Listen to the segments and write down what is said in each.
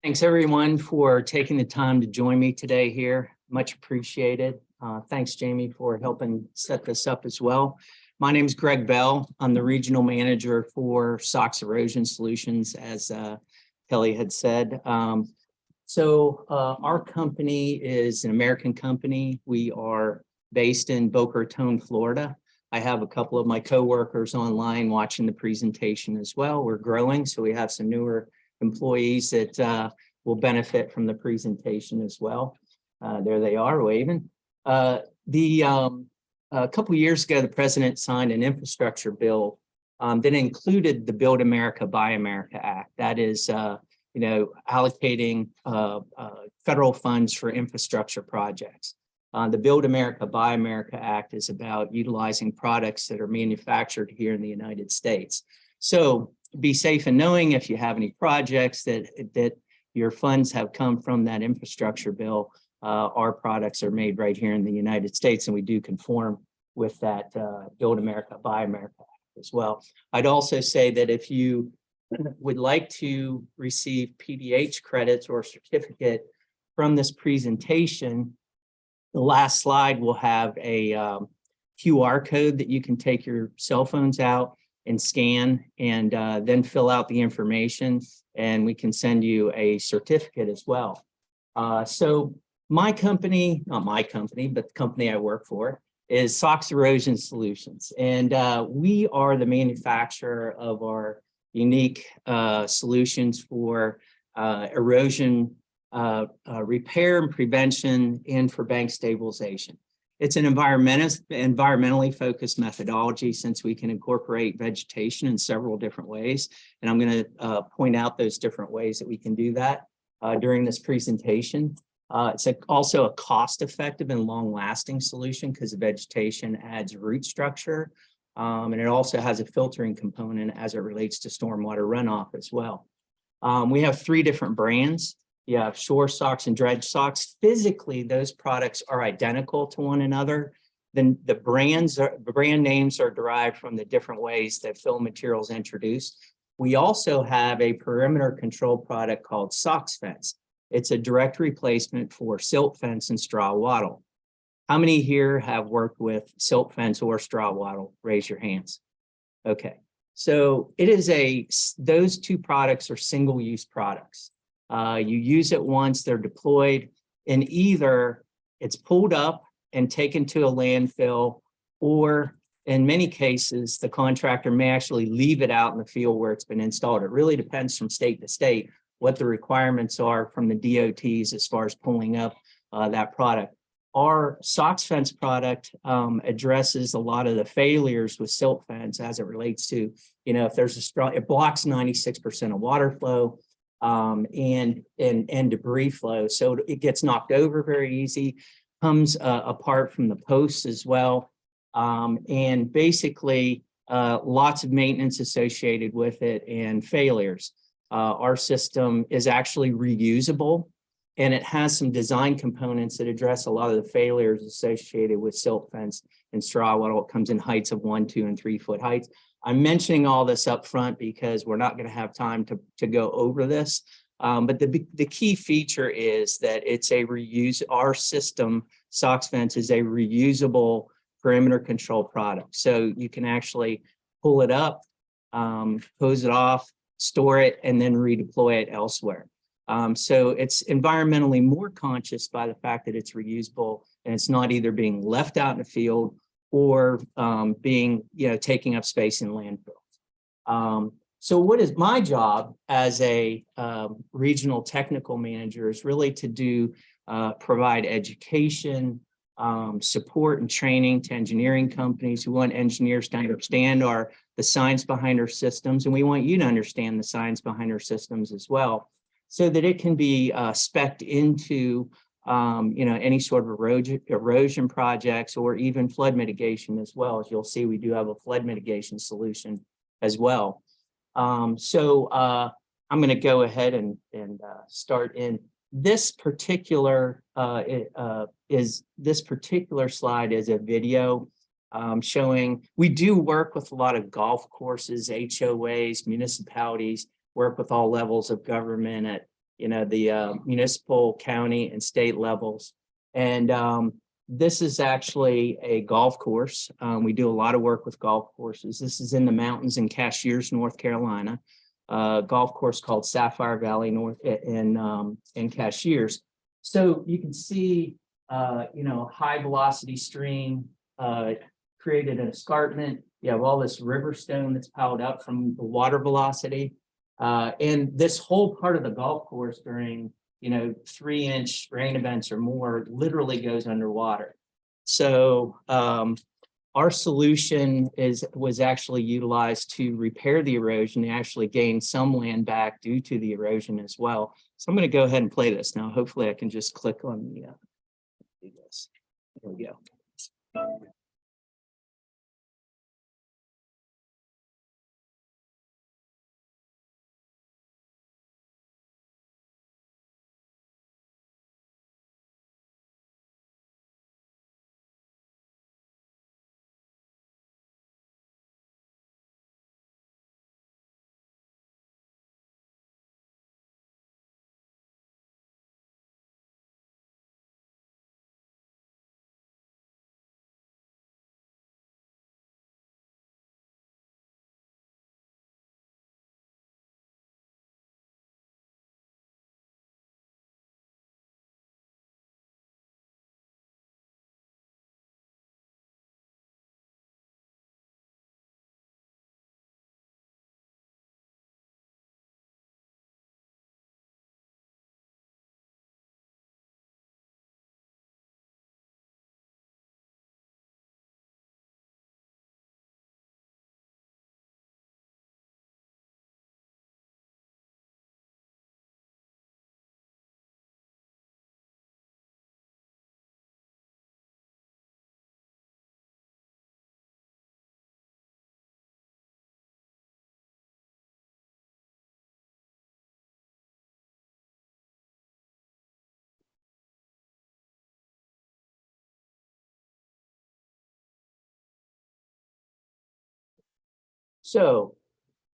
Thanks everyone for taking the time to join me today here. Much appreciated. Thanks, Jamie, for helping set this up as well. My name is Greg Bell. I'm the regional manager for SOX Erosion Solutions, as Kelly had said. Our company is an American company. We are based in Boca Raton, Florida. I have a couple of my coworkers online watching the presentation as well. We're growing, so we have some newer employees that will benefit from the presentation as well. There they are waving. A couple of years ago, the president signed an infrastructure bill that included the Build America, Buy America Act. That is, allocating federal funds for infrastructure projects. The Build America, Buy America Act is about utilizing products that are manufactured here in the United States. So be safe in knowing if you have any projects that your funds have come from that infrastructure bill. Our products are made right here in the United States, and we do conform with that Build America, Buy America Act as well. I'd also say that if you would like to receive PDH credits or certificate from this presentation, the last slide will have a QR code that you can take your cell phones out and scan, and then fill out the information, and we can send you a certificate as well. So my company, not my company, but the company I work for, is SOX Erosion Solutions, and we are the manufacturer of our unique solutions for erosion repair and prevention, and for bank stabilization. It's an environmentally focused methodology, since we can incorporate vegetation in several different ways. And I'm going to point out those different ways that we can do that during this presentation. It's also a cost-effective and long-lasting solution because the vegetation adds root structure. And it also has a filtering component as it relates to stormwater runoff as well. We have 3 different brands. You have Shore SOX and Dredge SOX. Physically, those products are identical to one another. Then the brand names are derived from the different ways that fill materials introduced. We also have a perimeter control product called SOX Fence. It's a direct replacement for silt fence and straw wattle. How many here have worked with silt fence or straw wattle? Raise your hands. Okay, so it is those 2 products are single-use products. You use it once, they're deployed, and either it's pulled up and taken to a landfill, or in many cases, the contractor may actually leave it out in the field where it's been installed. It really depends from state to state what the requirements are from the DOTs as far as pulling up that product. Our SOX Fence product addresses a lot of the failures with silt fence as it relates to, if there's a straw, it blocks 96% of water flow. And debris flow. So it gets knocked over very easy, comes apart from the posts as well. And basically lots of maintenance associated with it and failures. Our system is actually reusable, and it has some design components that address a lot of the failures associated with silt fence and straw wattle. It comes in heights of 1, 2, and 3 foot heights. I'm mentioning all this up front because we're not going to have time to go over this. But the key feature is that it's a our system, SOX Fence, is a reusable perimeter control product. So you can actually pull it up, hose it off, store it, and then redeploy it elsewhere. So it's environmentally more conscious by the fact that it's reusable, and it's not either being left out in the field or being, taking up space in landfills. So what is my job as a regional technical manager is really to provide education, support and training to engineering companies. We want engineers to understand the science behind our systems, and we want you to understand the science behind our systems as well, so that it can be spec'd into any sort of erosion projects, or even flood mitigation as well. As you'll see, we do have a flood mitigation solution as well. I'm going to go ahead and start in this particular slide is a video showing we do work with a lot of golf courses, HOAs, municipalities, work with all levels of government at the municipal, county, and state levels. And this is actually a golf course. We do a lot of work with golf courses. This is in the mountains in Cashiers, North Carolina, a golf course called Sapphire Valley North in Cashiers. So you can see, high velocity stream created an escarpment. You have all this river stone that's piled up from the water velocity. And this whole part of the golf course during 3-inch rain events or more literally goes underwater. So our solution was actually utilized to repair the erosion. They actually gained some land back due to the erosion as well. So I'm going to go ahead and play this now. Hopefully I can just click on the do this. There we go. So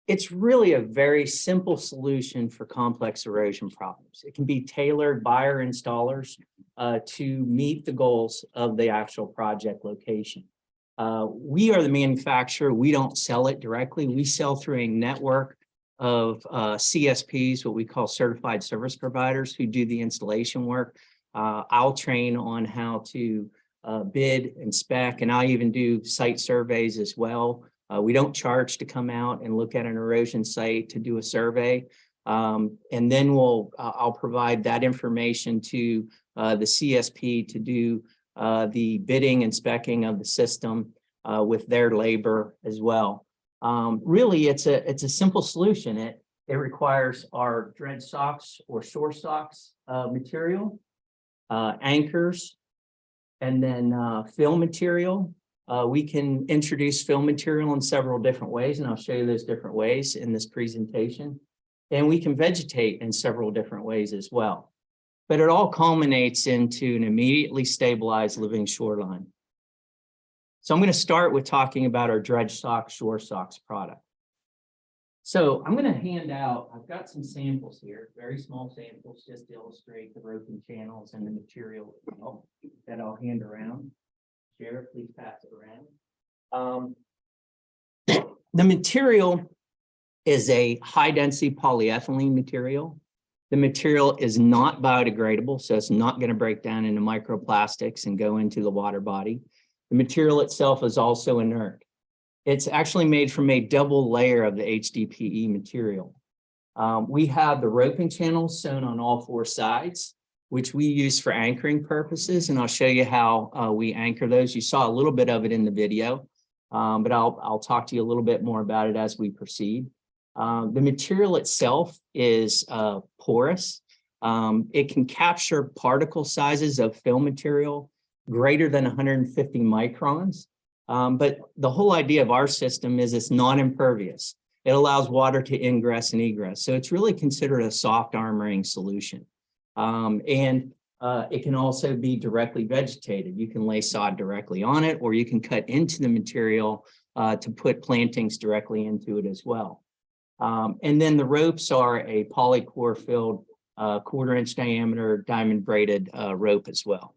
it's really a very simple solution for complex erosion problems. It can be tailored by our installers to meet the goals of the actual project location. We are the manufacturer. We don't sell it directly. We sell through a network of CSPs, what we call certified service providers, who do the installation work. I'll train on how to bid and spec, and I even do site surveys as well. We don't charge to come out and look at an erosion site to do a survey. And then I'll provide that information to the CSP to do the bidding and specing of the system with their labor as well. Really, it's a simple solution. It requires our dredge SOX or shore SOX material, anchors, and then fill material. We can introduce fill material in several different ways, and I'll show you those different ways in this presentation. And we can vegetate in several different ways as well. But it all culminates into an immediately stabilized living shoreline. So I'm going to start with talking about our dredge SOX, shore SOX product. So I'm going to hand out, I've got some samples here, very small samples, just to illustrate the roping channels and the material that I'll hand around. Sheriff, please pass it around. The material is a high density polyethylene material. The material is not biodegradable, so it's not going to break down into microplastics and go into the water body. The material itself is also inert. It's actually made from a double layer of the HDPE material. We have the roping channels sewn on all 4 sides, which we use for anchoring purposes, and I'll show you how we anchor those. You saw a little bit of it in the video, but I'll talk to you a little bit more about it as we proceed. The material itself is porous. It can capture particle sizes of fill material greater than 150 microns, but the whole idea of our system is it's non-impervious. It allows water to ingress and egress, so it's really considered a soft armoring solution. It can also be directly vegetated. You can lay sod directly on it, or you can cut into the material to put plantings directly into it as well. And then the ropes are a polycore filled quarter-inch diameter diamond braided rope as well.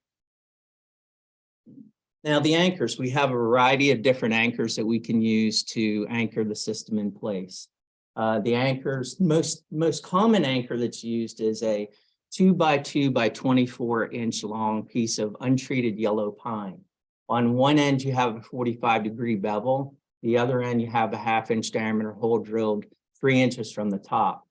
Now the anchors, we have a variety of different anchors that we can use to anchor the system in place. The anchors, most common anchor that's used is a 2x2 by 24-inch long piece of untreated yellow pine. On one end, you have a 45-degree bevel. The other end, you have a 1/2-inch diameter hole drilled 3 inches from the top.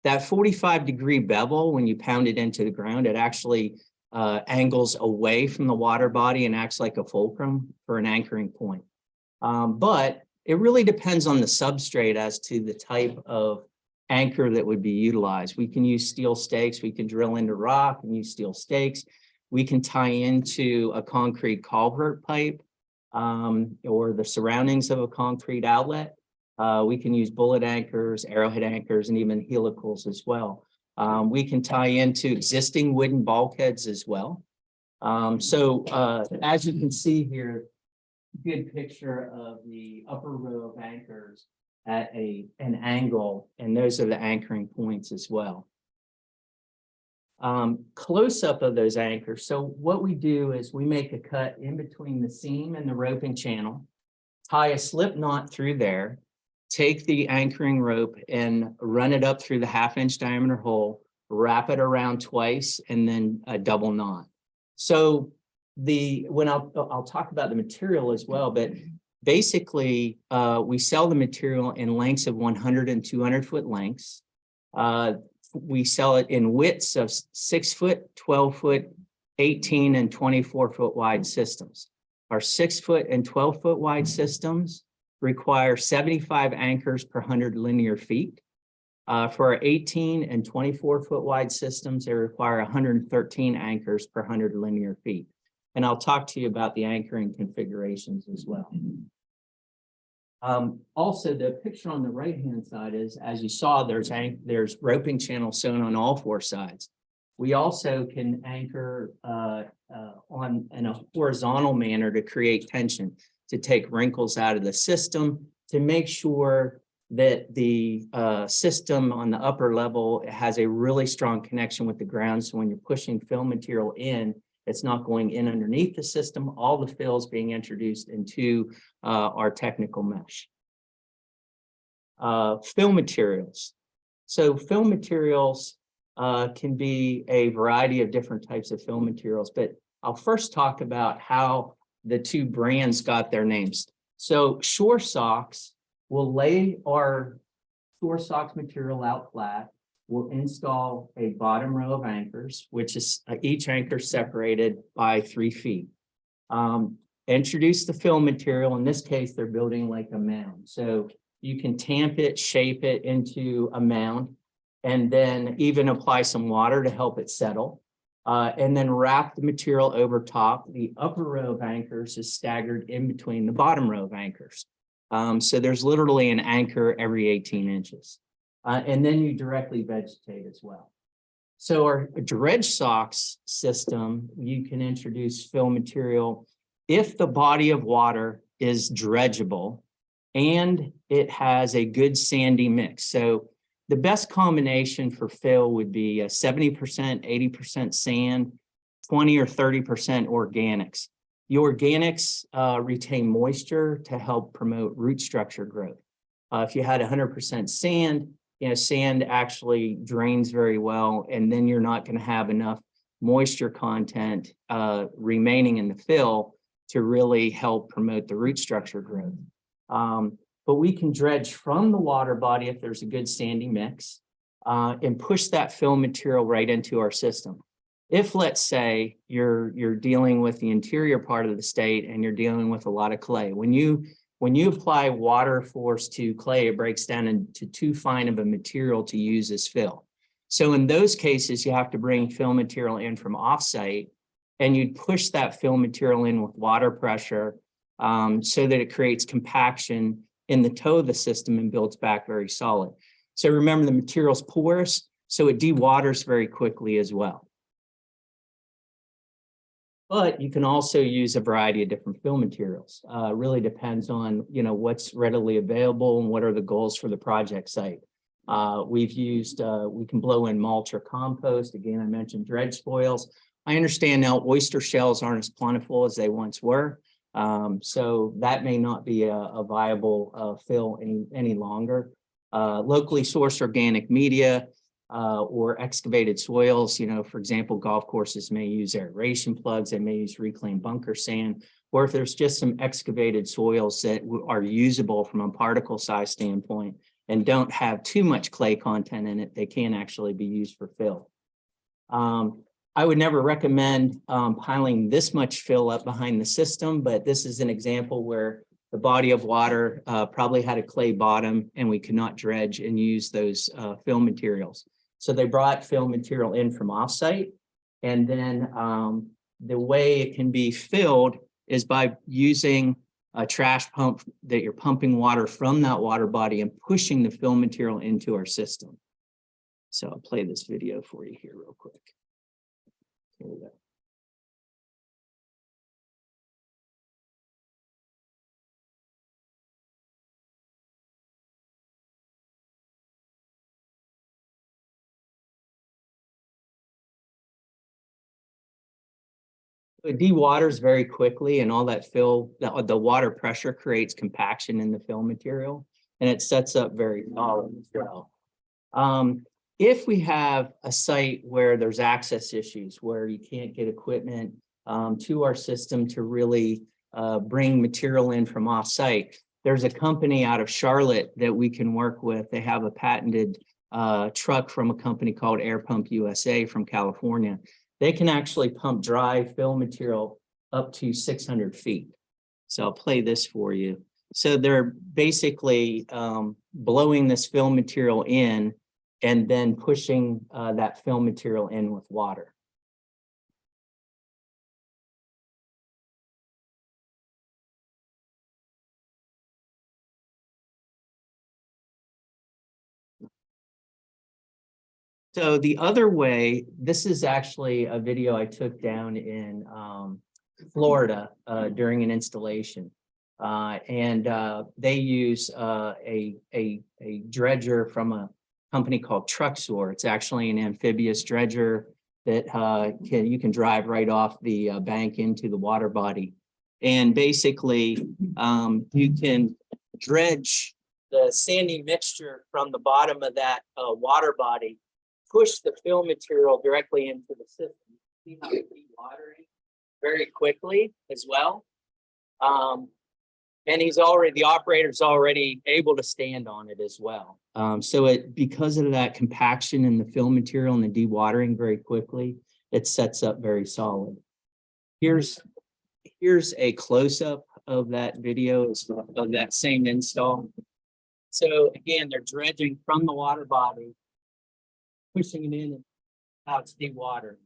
That 45-degree bevel, when you pound it into the ground, it actually angles away from the water body and acts like a fulcrum for an anchoring point. But it really depends on the substrate as to the type of anchor that would be utilized. We can use steel stakes. We can drill into rock and use steel stakes. We can tie into a concrete culvert pipe or the surroundings of a concrete outlet. We can use bullet anchors, arrowhead anchors, and even helicals as well. We can tie into existing wooden bulkheads as well. As you can see here, good picture of the upper row of anchors at an angle, and those are the anchoring points as well. Close up of those anchors. So what we do is we make a cut in between the seam and the roping channel, tie a slip knot through there, take the anchoring rope and run it up through the 1/2-inch diameter hole, wrap it around twice, and then a double knot. So when I'll talk about the material as well, but basically we sell the material in lengths of 100 and 200-foot lengths. We sell it in widths of 6 foot, 12 foot, 18 and 24-foot wide systems. Our 6 foot and 12-foot wide systems require 75 anchors per 100 linear feet. For our 18 and 24-foot wide systems, they require 113 anchors per 100 linear feet. And I'll talk to you about the anchoring configurations as well. Also, the picture on the right-hand side is, as you saw, there's roping channels sewn on all 4 sides. We also can anchor in a horizontal manner to create tension, to take wrinkles out of the system, to make sure that the system on the upper level has a really strong connection with the ground. So when you're pushing fill material in, it's not going in underneath the system. All the fill is being introduced into our technical mesh. Fill materials. So fill materials can be a variety of different types of fill materials, but I'll first talk about how the 2 brands got their names. So SOX will lay our SOX material out flat. We'll install a bottom row of anchors, which is each anchor separated by 3 feet. Introduce the fill material. In this case, they're building like a mound. So you can tamp it, shape it into a mound, and then even apply some water to help it settle. And then wrap the material over top. The upper row of anchors is staggered in between the bottom row of anchors. So there's literally an anchor every 18 inches. And then you directly vegetate as well. So our dredge SOX system, you can introduce fill material if the body of water is dredgeable and it has a good sandy mix. So the best combination for fill would be 70%, 80% sand, 20 or 30% organics. The organics retain moisture to help promote root structure growth. If you had 100% sand, sand actually drains very well, and then you're not going to have enough moisture content remaining in the fill to really help promote the root structure growth. But we can dredge from the water body if there's a good sandy mix and push that fill material right into our system. If, let's say, you're dealing with the interior part of the state and you're dealing with a lot of clay, when you apply water force to clay, it breaks down into too fine of a material to use as fill. So in those cases, you have to bring fill material in from offsite, and you'd push that fill material in with water pressure so that it creates compaction in the toe of the system and builds back very solid. So remember, the material's porous, so it dewaters very quickly as well. But you can also use a variety of different fill materials. Really depends on what's readily available and what are the goals for the project site. We've used, we can blow in mulch or compost. Again, I mentioned dredge spoils. I understand now oyster shells aren't as plentiful as they once were. So that may not be a viable fill any longer. Locally sourced organic media or excavated soils, you know, for example, golf courses may use aeration plugs, they may use reclaimed bunker sand, or if there's just some excavated soils that are usable from a particle size standpoint and don't have too much clay content in it, they can actually be used for fill. I would never recommend piling this much fill up behind the system, but this is an example where the body of water probably had a clay bottom and we could not dredge and use those fill materials. So they brought fill material in from offsite, and then the way it can be filled is by using a trash pump that you're pumping water from that water body and pushing the fill material into our system. So I'll play this video for you here real quick. Here we go. It dewaters very quickly, and all that fill, the water pressure creates compaction in the fill material, and it sets up very solid as well. If we have a site where there's access issues, where you can't get equipment to our system to really bring material in from off-site, there's a company out of Charlotte that we can work with. They have a patented truck from a company called Air Pump USA from California. They can actually pump dry fill material up to 600 feet. So I'll play this for you. So they're basically blowing this fill material in and then pushing that fill material in with water. So the other way, this is actually a video I took down in Florida during an installation. They use a dredger from a company called Truxor. It's actually an amphibious dredger that you can drive right off the bank into the water body. And basically, you can dredge the sandy mixture from the bottom of that water body, push the fill material directly into the system. See how it's dewatering very quickly as well. And the operator's already able to stand on it as well. So because of that compaction in the fill material and the dewatering very quickly, it sets up very solid. Here's a close-up of that video of that same install. So again, they're dredging from the water body, pushing it in, and how it's dewatering.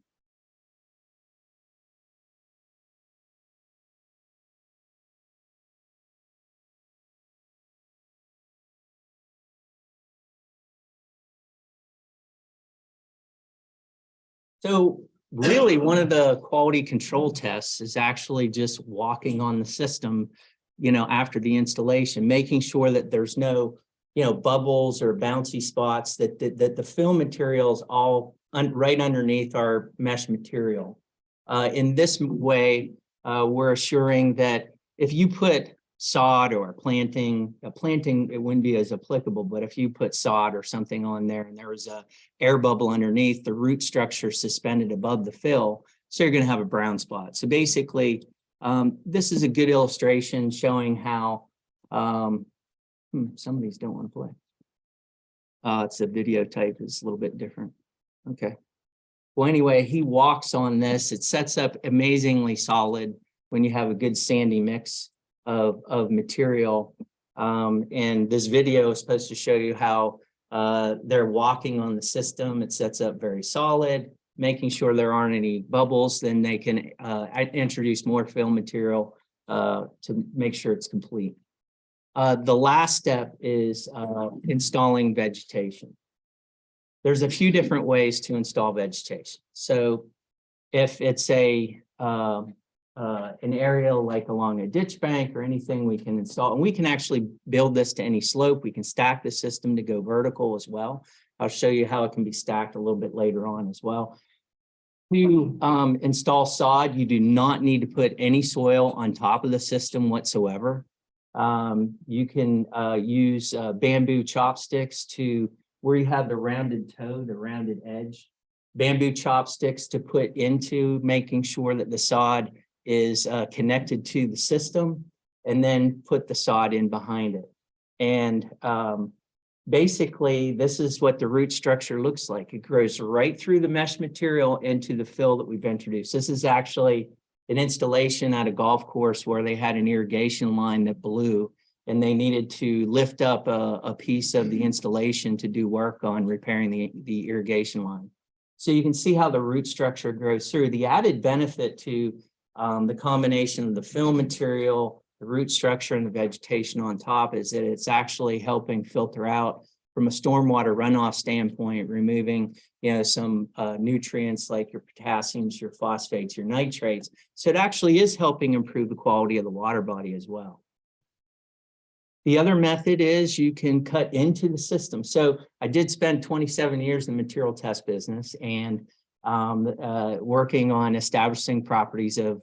So really, one of the quality control tests is actually just walking on the system, you know, after the installation, making sure that there's no, you know, bubbles or bouncy spots, that the fill material is all right underneath our mesh material. In this way, we're assuring that if you put sod or planting, it wouldn't be as applicable, but if you put sod or something on there and there was a air bubble underneath, the root structure suspended above the fill, so you're going to have a brown spot. So basically, this is a good illustration showing how some of these don't want to play. It's a video type, it's a little bit different. Okay. Well, anyway, he walks on this. It sets up amazingly solid when you have a good sandy mix of material. And this video is supposed to show you how they're walking on the system. It sets up very solid, making sure there aren't any bubbles. Then they can introduce more fill material to make sure it's complete. The last step is installing vegetation. There's a few different ways to install vegetation. So if it's a an area like along a ditch bank or anything, we can install, and we can actually build this to any slope. We can stack the system to go vertical as well. I'll show you how it can be stacked a little bit later on as well. To install sod, you do not need to put any soil on top of the system whatsoever. You can use bamboo chopsticks to where you have the rounded toe, the rounded edge, bamboo chopsticks to put into making sure that the sod is connected to the system, and then put the sod in behind it. And basically, this is what the root structure looks like. It grows right through the mesh material into the fill that we've introduced. This is actually an installation at a golf course where they had an irrigation line that blew, and they needed to lift up a piece of the installation to do work on repairing the irrigation line. So you can see how the root structure grows through. The added benefit to the combination of the fill material, the root structure, and the vegetation on top is that it's actually helping filter out from a stormwater runoff standpoint, removing some nutrients like your potassiums, your phosphates, your nitrates. So it actually is helping improve the quality of the water body as well. The other method is you can cut into the system. So I did spend 27 years in the material test business and working on establishing properties of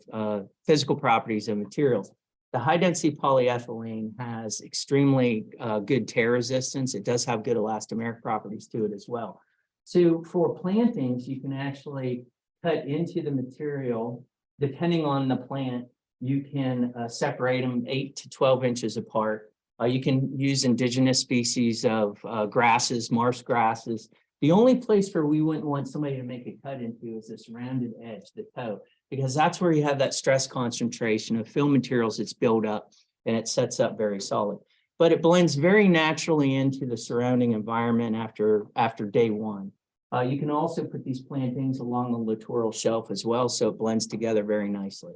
physical properties of materials. The high density polyethylene has extremely good tear resistance. It does have good elastomeric properties to it as well. So for plantings, you can actually cut into the material. Depending on the plant, you can separate them 8 to 12 inches apart. You can use indigenous species of grasses, marsh grasses. The only place where we wouldn't want somebody to make a cut into is this rounded edge, the toe, because that's where you have that stress concentration of fill materials that's built up, and it sets up very solid. But it blends very naturally into the surrounding environment after day one. You can also put these plantings along the littoral shelf as well, so it blends together very nicely.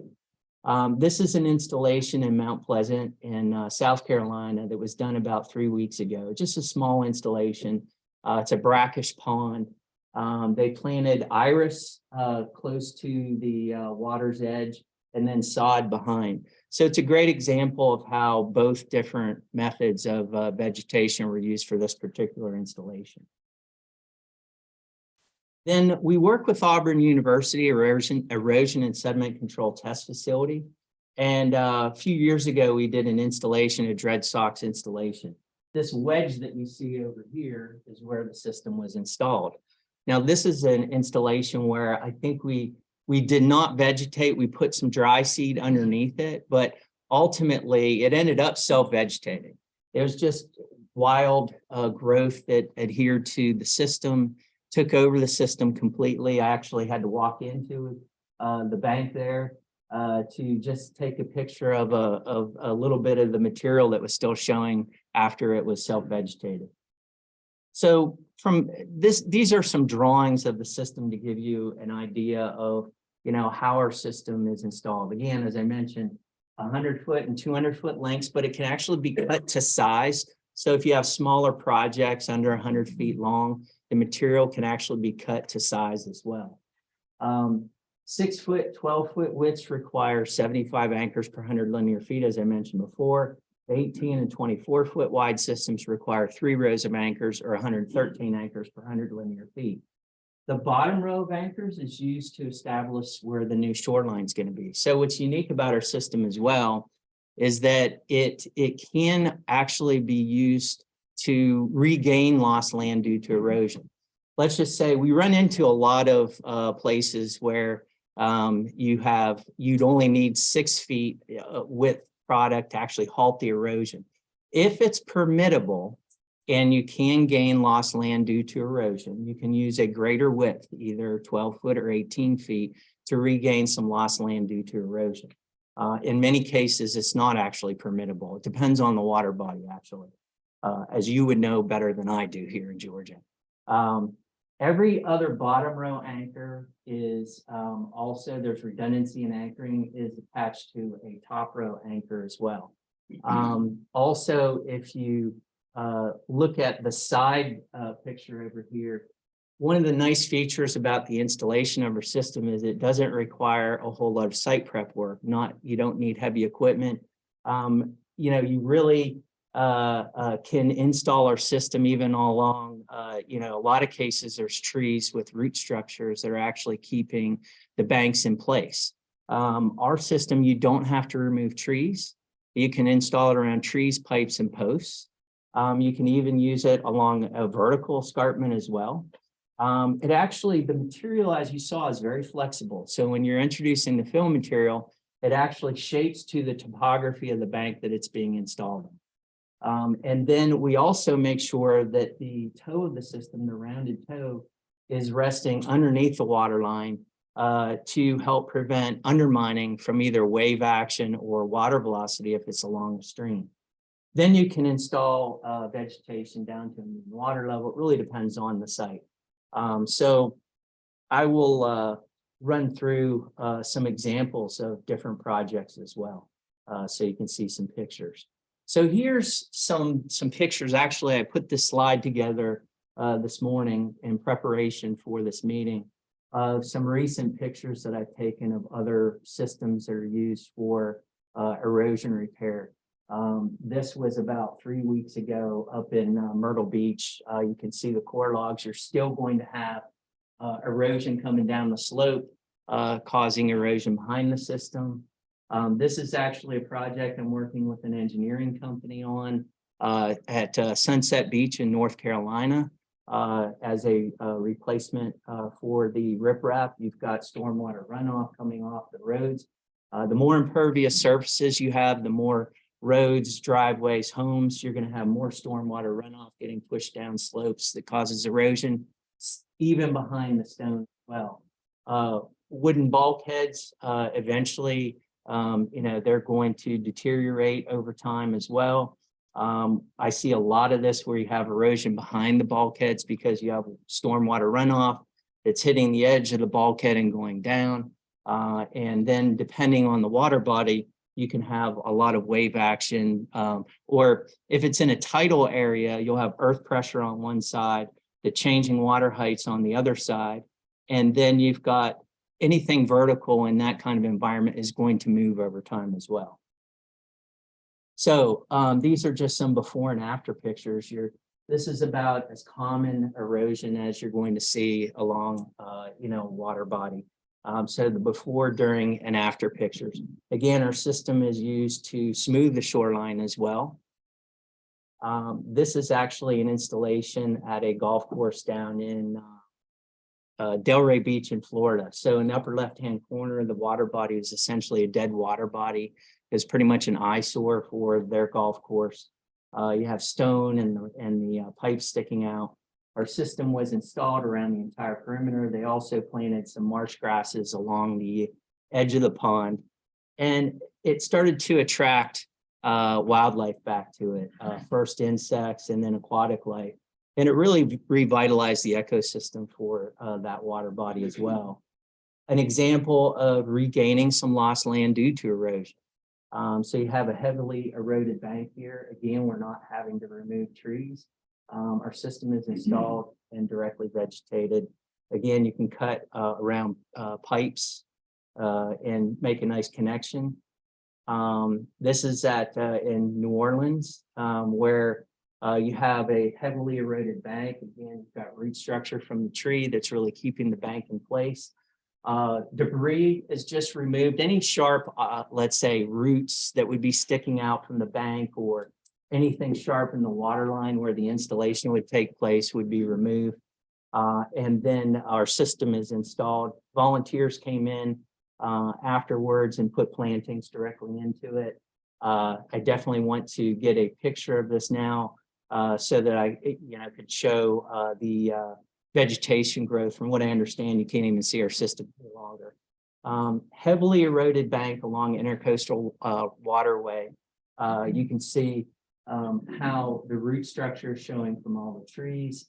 This is an installation in Mount Pleasant in South Carolina that was done about 3 weeks ago. Just a small installation. It's a brackish pond. They planted iris close to the water's edge and then sod behind. So it's a great example of how both different methods of vegetation were used for this particular installation. Then we work with Auburn University Erosion and Sediment Control Test Facility. And a few years ago, we did an installation, a dredge SOX installation. This wedge that you see over here is where the system was installed. Now, this is an installation where I think we did not vegetate. We put some dry seed underneath it, but ultimately it ended up self-vegetating. It was just wild growth that adhered to the system, took over the system completely. I actually had to walk into the bank there to just take a picture of a little bit of the material that was still showing after it was self-vegetated. So from this, these are some drawings of the system to give you an idea of, how our system is installed. Again, as I mentioned, 100-foot and 200-foot lengths, but it can actually be cut to size. So if you have smaller projects under 100 feet long, the material can actually be cut to size as well. 6-foot, 12-foot widths require 75 anchors per 100 linear feet, as I mentioned before. 18 and 24-foot wide systems require 3 rows of anchors or 113 anchors per 100 linear feet. The bottom row of anchors is used to establish where the new shoreline is going to be. So what's unique about our system as well is that it can actually be used to regain lost land due to erosion. Let's just say we run into a lot of places where you'd only need 6 feet width product to actually halt the erosion. If it's permittable and you can gain lost land due to erosion, you can use a greater width, either 12 foot or 18 feet, to regain some lost land due to erosion. In many cases, it's not actually permittable. It depends on the water body, actually, as you would know better than I do here in Georgia. Every other bottom row anchor is also, there's redundancy in anchoring, is attached to a top row anchor as well. Also, if you look at the side picture over here, One of the nice features about the installation of our system is it doesn't require a whole lot of site prep work. You don't need heavy equipment. You really can install our system even all along. A lot of cases there's trees with root structures that are actually keeping the banks in place. Our system, you don't have to remove trees. You can install it around trees, pipes, and posts. You can even use it along a vertical escarpment as well. The material, as you saw, is very flexible. So when you're introducing the fill material, it actually shapes to the topography of the bank that it's being installed in. And then we also make sure that the toe of the system, the rounded toe, is resting underneath the water line to help prevent undermining from either wave action or water velocity if it's along the stream. Then you can install vegetation down to the water level. It really depends on the site. So I will run through some examples of different projects as well, so you can see some pictures. So here's some pictures. Actually, I put this slide together this morning in preparation for this meeting of some recent pictures that I've taken of other systems that are used for erosion repair. This was about 3 weeks ago up in Myrtle Beach. You can see the core logs. You're still going to have erosion coming down the slope, causing erosion behind the system. This is actually a project I'm working with an engineering company on at Sunset Beach in North Carolina as a replacement for the riprap. You've got stormwater runoff coming off the roads. The more impervious surfaces you have, the more roads, driveways, homes, you're going to have more stormwater runoff getting pushed down slopes that causes erosion, even behind the stone as well. Wooden bulkheads, eventually, they're going to deteriorate over time as well. I see a lot of this where you have erosion behind the bulkheads because you have stormwater runoff that's hitting the edge of the bulkhead and going down. And then depending on the water body, you can have a lot of wave action, or if it's in a tidal area, you'll have earth pressure on one side, the changing water heights on the other side. And then you've got anything vertical in that kind of environment is going to move over time as well. So these are just some before and after pictures. This is about as common erosion as you're going to see along, water body. So the before, during, and after pictures. Again, our system is used to smooth the shoreline as well. This is actually an installation at a golf course down in Delray Beach in Florida. So in the upper left-hand corner, the water body is essentially a dead water body. It's pretty much an eyesore for their golf course. You have stone and the pipes sticking out. Our system was installed around the entire perimeter. They also planted some marsh grasses along the edge of the pond. And it started to attract wildlife back to it, first insects and then aquatic life. And it really revitalized the ecosystem for that water body as well. An example of regaining some lost land due to erosion. So you have a heavily eroded bank here. Again, we're not having to remove trees. Our system is installed and directly vegetated. Again, you can cut around pipes and make a nice connection. This is in New Orleans, where you have a heavily eroded bank. Again, you've got root structure from the tree that's really keeping the bank in place. Debris is just removed. Any sharp, let's say, roots that would be sticking out from the bank or anything sharp in the water line where the installation would take place would be removed. And then our system is installed. Volunteers came in afterwards and put plantings directly into it. I definitely want to get a picture of this now so that I could show the vegetation growth. From what I understand, you can't even see our system any longer. Heavily eroded bank along intracoastal waterway. You can see how the root structure is showing from all the trees.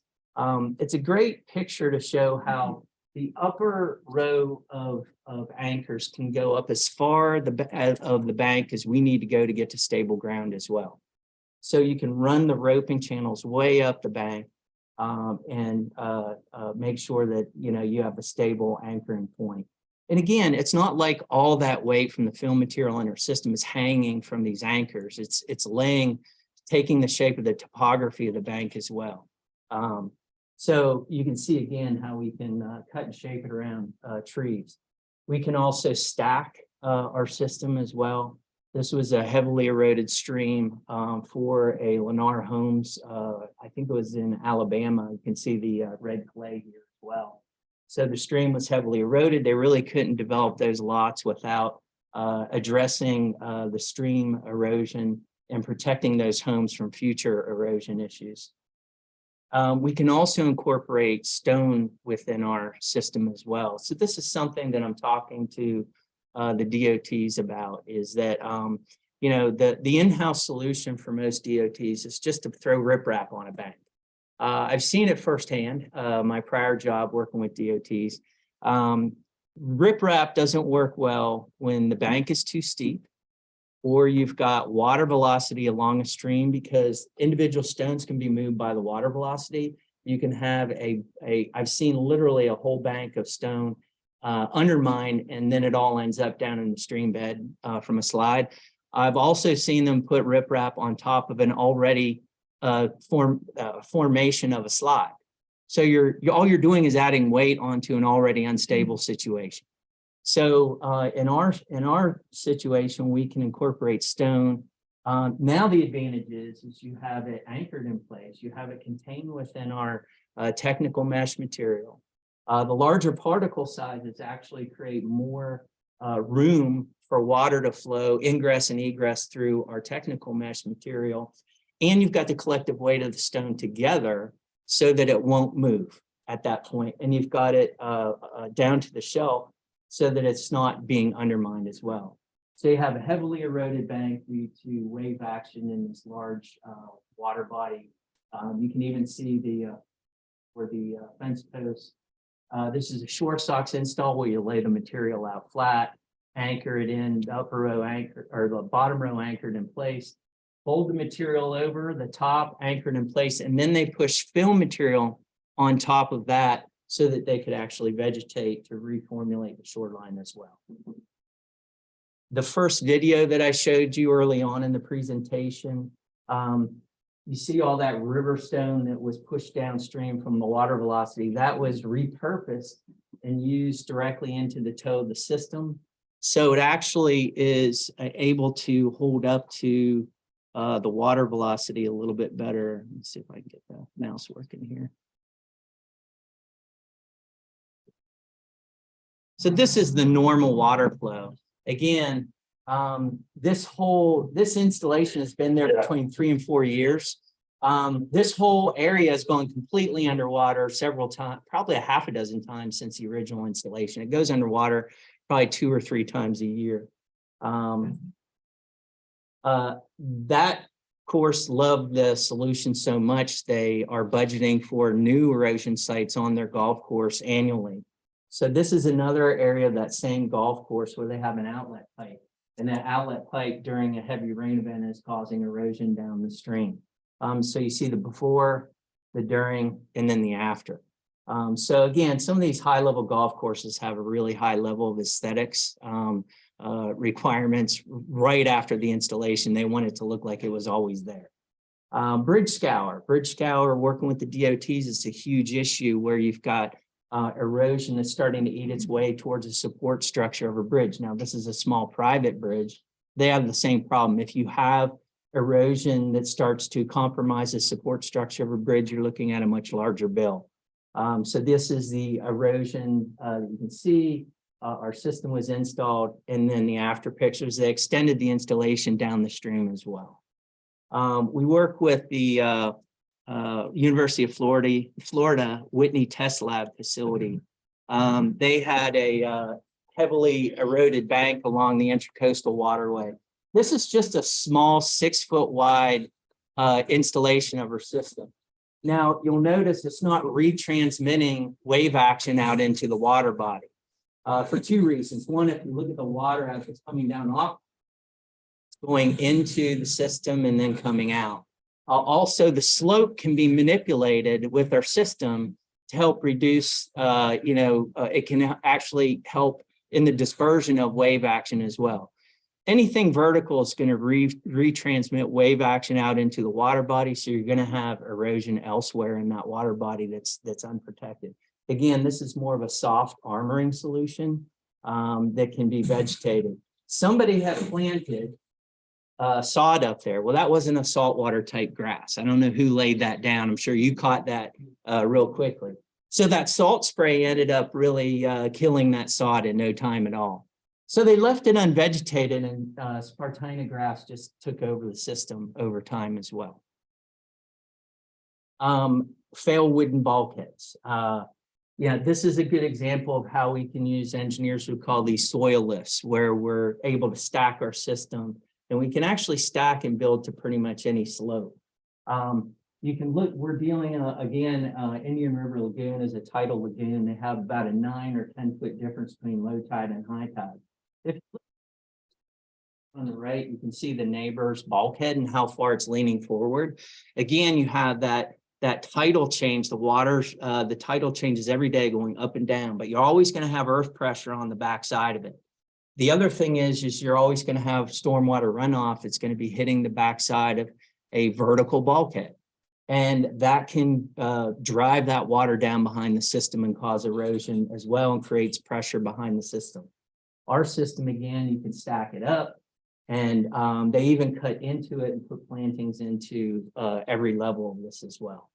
It's a great picture to show how the upper row of anchors can go up as far of the bank as we need to go to get to stable ground as well. So you can run the roping channels way up the bank. make sure that, you have a stable anchoring point. And again, it's not like all that weight from the fill material in our system is hanging from these anchors. It's taking the shape of the topography of the bank as well. So you can see again how we can cut and shape it around trees. We can also stack our system as well. This was a heavily eroded stream for a Lennar Homes. I think it was in Alabama. You can see the red clay here as well. So the stream was heavily eroded. They really couldn't develop those lots without addressing the stream erosion and protecting those homes from future erosion issues. We can also incorporate stone within our system as well. So this is something that I'm talking to the DOTs about, is that, the in-house solution for most DOTs is just to throw riprap on a bank. I've seen it firsthand, my prior job working with DOTs. Riprap doesn't work well when the bank is too steep, or you've got water velocity along a stream, because individual stones can be moved by the water velocity. You can have I've seen literally a whole bank of stone undermined, and then it all ends up down in the stream bed from a slide. I've also seen them put riprap on top of an already formation of a slide. So all you're doing is adding weight onto an already unstable situation. So in our situation, we can incorporate stone. Now the advantage is you have it anchored in place. You have it contained within our technical mesh material. The larger particle sizes actually create more room for water to flow, ingress and egress through our technical mesh material. And you've got the collective weight of the stone together so that it won't move at that point. And you've got it down to the shelf so that it's not being undermined as well. So you have a heavily eroded bank due to wave action in this large water body. You can even see where the fence posts. This is a shore SOX install where you lay the material out flat, anchor it in, the upper row anchor, or the bottom row anchored in place, fold the material over the top, anchored in place, and then they push fill material on top of that so that they could actually vegetate to reformulate the shoreline as well. The first video that I showed you early on in the presentation, you see all that river stone that was pushed downstream from the water velocity. That was repurposed and used directly into the toe of the system. So it actually is able to hold up to the water velocity a little bit better. Let's see if I can get the mouse working here. So this is the normal water flow. Again, this installation has been there between 3 and 4 years. This whole area has gone completely underwater several times, probably a half a dozen times since the original installation. It goes underwater probably 2 or 3 times a year. That course loved the solution so much they are budgeting for new erosion sites on their golf course annually. So this is another area of that same golf course where they have an outlet pipe, and that outlet pipe during a heavy rain event is causing erosion down the stream. So you see the before, the during, and then the after. So again, some of these high-level golf courses have a really high level of aesthetics requirements right after the installation. They want it to look like it was always there. Bridge scour, working with the DOTs is a huge issue where you've got erosion that's starting to eat its way towards a support structure of a bridge. Now, this is a small private bridge. They have the same problem. If you have erosion that starts to compromise the support structure of a bridge, you're looking at a much larger bill. So this is the erosion you can see. Our system was installed, and then the after pictures, they extended the installation down the stream as well. We work with the University of Florida Whitney Test Lab facility. They had a heavily eroded bank along the intracoastal waterway. This is just a small 6-foot wide installation of our system. Now, you'll notice it's not retransmitting wave action out into the water body for 2 reasons. One, if you look at the water as it's coming down off, it's going into the system and then coming out. Also, the slope can be manipulated with our system to help reduce, it can actually help in the dispersion of wave action as well. Anything vertical is going to retransmit wave action out into the water body, so you're going to have erosion elsewhere in that water body that's unprotected. Again, this is more of a soft armoring solution that can be vegetated. Somebody had planted sod up there. Well, that wasn't a saltwater type grass. I don't know who laid that down. I'm sure you caught that real quickly. So that salt spray ended up really killing that sod in no time at all. So they left it unvegetated, and Spartina grass just took over the system over time as well. Failed wooden bulkheads. Yeah, this is a good example of how we can use, engineers who call these soil lifts, where we're able to stack our system, and we can actually stack and build to pretty much any slope. You can look, we're dealing, again, Indian River Lagoon is a tidal lagoon. They have about a 9 or 10 foot difference between low tide and high tide. If you look on the right, you can see the neighbor's bulkhead and how far it's leaning forward. Again, you have that tidal change, the tidal changes every day going up and down, but you're always going to have earth pressure on the backside of it. The other thing is you're always going to have stormwater runoff. It's going to be hitting the backside of a vertical bulkhead. And that can drive that water down behind the system and cause erosion as well, and creates pressure behind the system. Our system, again, you can stack it up, and they even cut into it and put plantings into every level of this as well.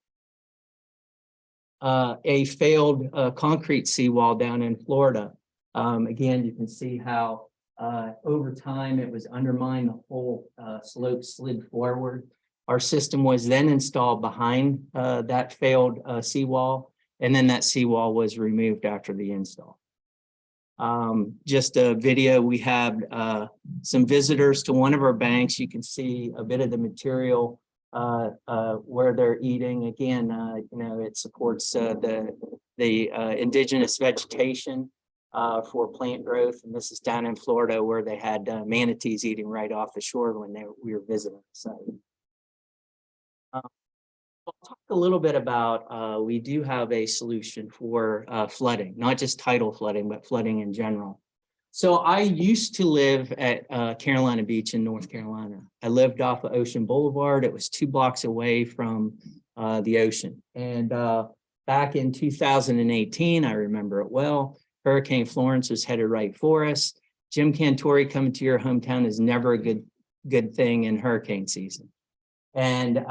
A failed concrete seawall down in Florida. Again, you can see how over time it was undermined, the whole slope slid forward. Our system was then installed behind that failed seawall, and then that seawall was removed after the install. Just a video, we had some visitors to one of our banks. You can see a bit of the material where they're eating. Again, it supports the indigenous vegetation for plant growth. And this is down in Florida, where they had manatees eating right off the shore when we were visiting the site. I'll talk a little bit about, we do have a solution for flooding, not just tidal flooding, but flooding in general. So I used to live at Carolina Beach in North Carolina. I lived off of Ocean Boulevard. It was 2 blocks away from the ocean. And back in 2018, I remember it well, Hurricane Florence was headed right for us. Jim Cantori coming to your hometown is never a good thing in hurricane season. And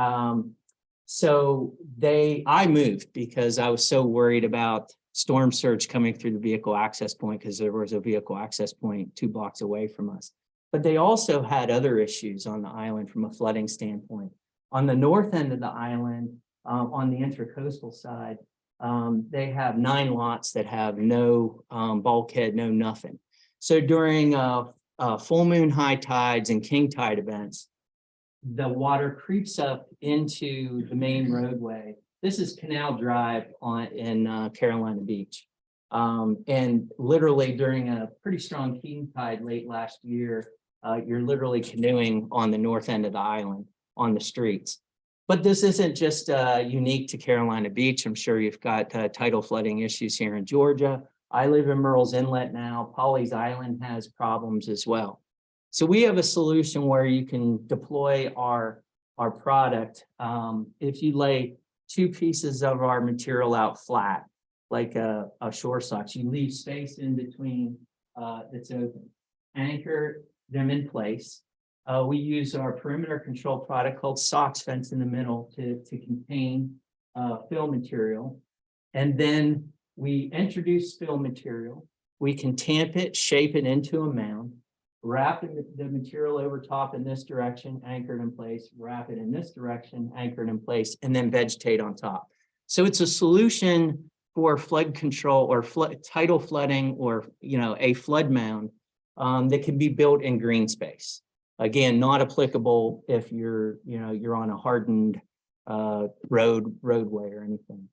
so I moved because I was so worried about storm surge coming through the vehicle access point, because there was a vehicle access point 2 blocks away from us. But they also had other issues on the island from a flooding standpoint. On the north end of the island, on the intracoastal side, they have 9 lots that have no bulkhead, no nothing. So during full moon high tides and king tide events, the water creeps up into the main roadway. This is Canal Drive in Carolina Beach. And literally during a pretty strong king tide late last year, you're literally canoeing on the north end of the island on the streets. But this isn't just unique to Carolina Beach. I'm sure you've got tidal flooding issues here in Georgia. I live in Murrells Inlet now. Pawleys Island has problems as well. So we have a solution where you can deploy our product. If you lay 2 pieces of our material out flat, like a shore SOX, you leave space in between that's open. Anchor them in place. We use our perimeter control product called SOX fence in the middle to contain fill material. And then we introduce fill material. We can tamp it, shape it into a mound, wrap the material over top in this direction, anchored in place, wrap it in this direction, anchored in place, and then vegetate on top. So it's a solution for flood control or tidal flooding, or a flood mound that can be built in green space. Again, not applicable if you're on a hardened roadway or anything.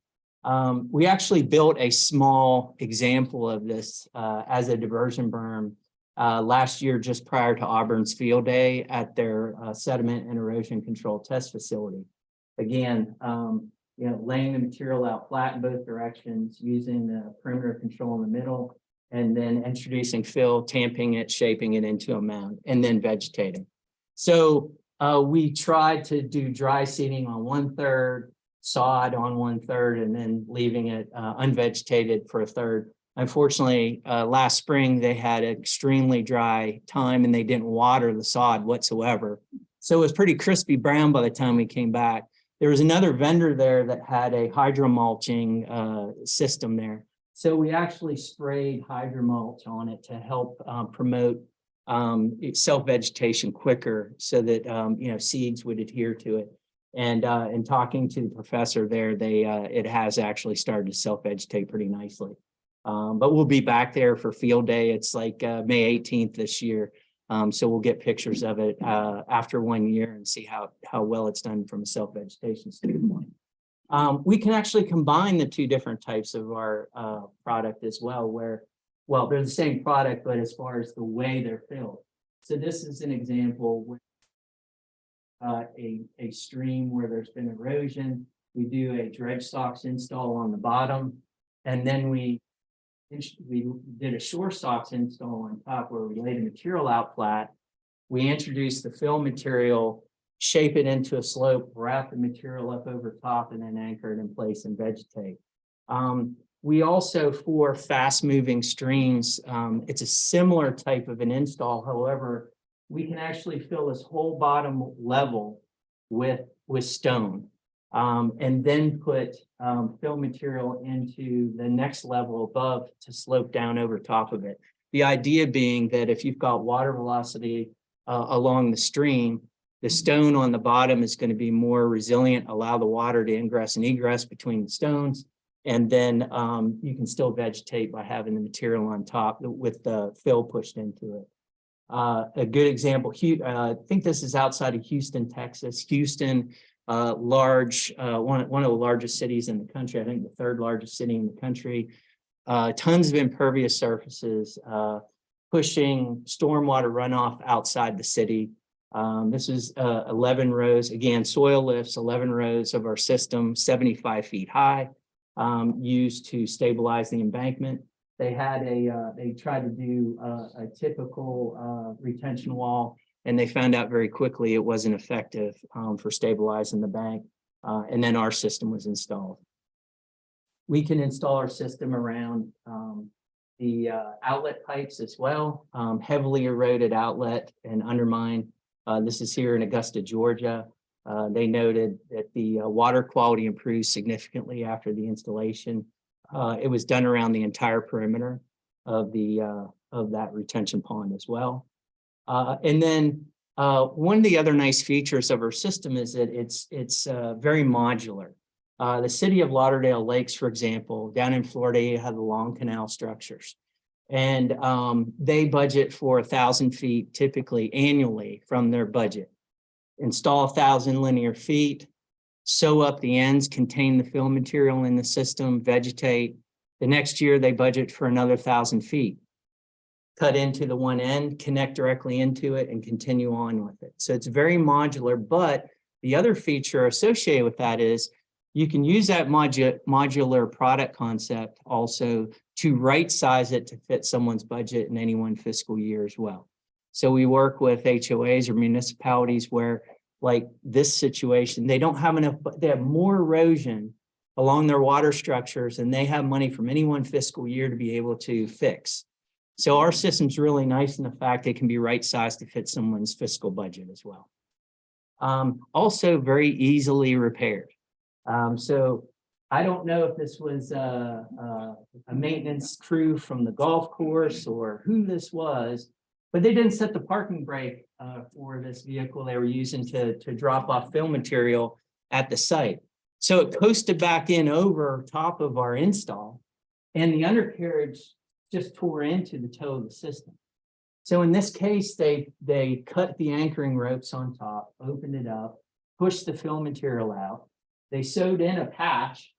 We actually built a small example of this as a diversion berm last year, just prior to Auburn's field day at their sediment and erosion control test facility. Again, laying the material out flat in both directions, using the perimeter control in the middle, and then introducing fill, tamping it, shaping it into a mound, and then vegetating. So we tried to do dry seeding on 1/3, sod on 1/3, and then leaving it unvegetated for 1/3. Unfortunately, last spring, they had an extremely dry time and they didn't water the sod whatsoever. So it was pretty crispy brown by the time we came back. There was another vendor there that had a hydromulching system there. So we actually sprayed hydromulch on it to help promote self-vegetation quicker so that, seeds would adhere to it. And in talking to the professor there, it has actually started to self-vegetate pretty nicely. But we'll be back there for field day. It's like May 18th this year. So we'll get pictures of it after 1 year and see how well it's done from a self-vegetation standpoint. We can actually combine the two different types of our product as well, where, well, they're the same product, but as far as the way they're filled. So this is an example with a stream where there's been erosion. We do a dredge SOX install on the bottom, and then we did a shore SOX install on top where we laid the material out flat. We introduced the fill material, shape it into a slope, wrap the material up over top, and then anchor it in place and vegetate. We also, for fast moving streams, it's a similar type of an install. However, we can actually fill this whole bottom level with stone. And then put fill material into the next level above to slope down over top of it. The idea being that if you've got water velocity along the stream, the stone on the bottom is going to be more resilient, allow the water to ingress and egress between the stones. And then you can still vegetate by having the material on top with the fill pushed into it. A good example, I think this is outside of Houston, Texas. Houston, one of the largest cities in the country, I think the third largest city in the country. Tons of impervious surfaces, pushing stormwater runoff outside the city. This is 11 rows, again, soil lifts, 11 rows of our system, 75 feet high, used to stabilize the embankment. They tried to do a typical retention wall, and they found out very quickly it wasn't effective for stabilizing the bank. And then our system was installed. We can install our system around the outlet pipes as well, heavily eroded outlet and undermined. This is here in Augusta, Georgia. They noted that the water quality improved significantly after the installation. It was done around the entire perimeter of that retention pond as well. And then one of the other nice features of our system is that it's very modular. The city of Lauderdale Lakes, for example, down in Florida, you have the long canal structures. And they budget for 1,000 feet typically annually from their budget. Install 1,000 linear feet, sew up the ends, contain the fill material in the system, vegetate. The next year they budget for another 1,000 feet. Cut into the one end, connect directly into it, and continue on with it. So it's very modular, but the other feature associated with that is you can use that modular product concept also to right size it to fit someone's budget in any one fiscal year as well. So we work with HOAs or municipalities where, like this situation, they don't have enough, they have more erosion along their water structures and they have money from any one fiscal year to be able to fix. So our system's really nice in the fact it can be right sized to fit someone's fiscal budget as well. Also very easily repaired. So I don't know if this was a maintenance crew from the golf course or who this was, but they didn't set the parking brake for this vehicle they were using to drop off fill material at the site. So it coasted back in over top of our install, and the undercarriage just tore into the toe of the system. So in this case, they cut the anchoring ropes on top, opened it up, pushed the fill material out. They sewed in a patch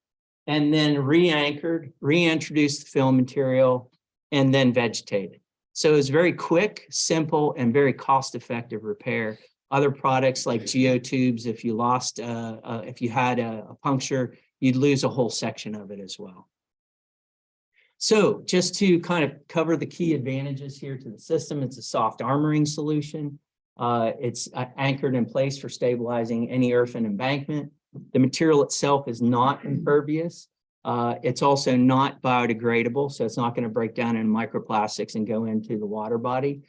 and then re-anchored, reintroduced the fill material, and then vegetated. So it was very quick, simple, and very cost-effective repair Other products like geotubes, if you lost, if you had a puncture, you'd lose a whole section of it as well. So just to kind of cover the key advantages here to the system, it's a soft armoring solution. It's anchored in place for stabilizing any earthen embankment. The material itself is not impervious. It's also not biodegradable, so it's not going to break down in microplastics and go into the water body.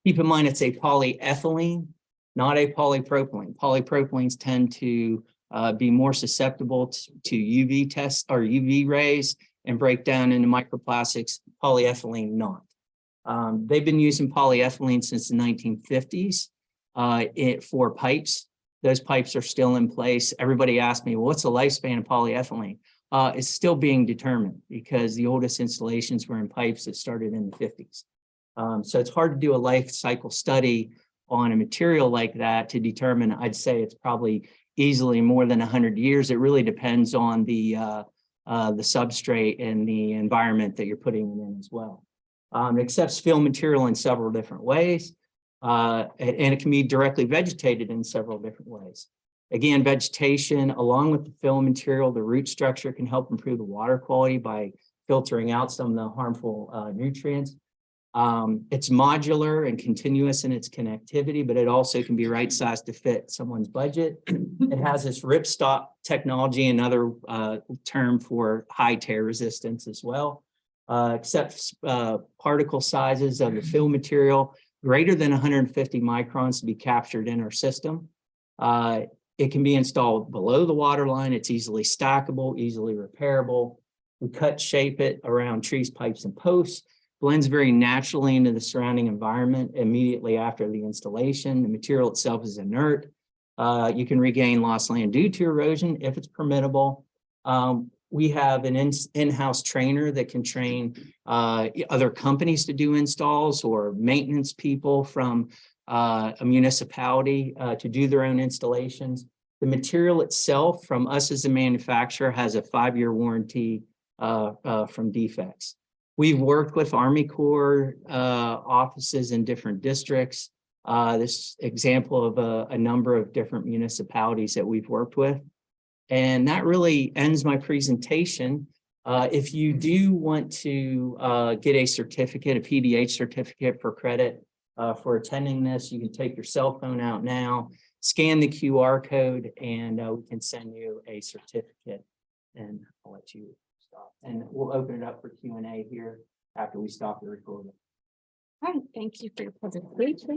Keep in mind, it's a polyethylene, not a polypropylene. Polypropylenes tend to be more susceptible to UV tests or UV rays and break down into microplastics. Polyethylene not. They've been using polyethylene since the 1950s for pipes. Those pipes are still in place. Everybody asked me, well, what's the lifespan of polyethylene? It's still being determined because the oldest installations were in pipes that started in the 50s. So it's hard to do a life cycle study on a material like that to determine. I'd say it's probably easily more than 100 years. It really depends on the substrate and the environment that you're putting it in as well. It accepts fill material in several different ways, and it can be directly vegetated in several different ways. Again, vegetation, along with the fill material, the root structure can help improve the water quality by filtering out some of the harmful nutrients. It's modular and continuous in its connectivity, but it also can be right-sized to fit someone's budget. It has this ripstop technology, another term for high tear resistance as well. Accepts particle sizes of the fill material greater than 150 microns to be captured in our system. It can be installed below the water line. It's easily stackable, easily repairable. We cut shape it around trees, pipes, and posts. Blends very naturally into the surrounding environment immediately after the installation. The material itself is inert. You can regain lost land due to erosion if it's permittable. We have an in-house trainer that can train other companies to do installs or maintenance people from a municipality to do their own installations. The material itself from us as a manufacturer has a 5-year warranty from defects. We've worked with Army Corps offices in different districts. This example of a number of different municipalities that we've worked with. And that really ends my presentation. If you do want to get a certificate, a PDH certificate for credit for attending this, you can take your cell phone out now, scan the QR code, and we can send you a certificate. And I'll let you stop. And we'll open it up for Q&A here after we stop the recording. All right, thank you for your presentation.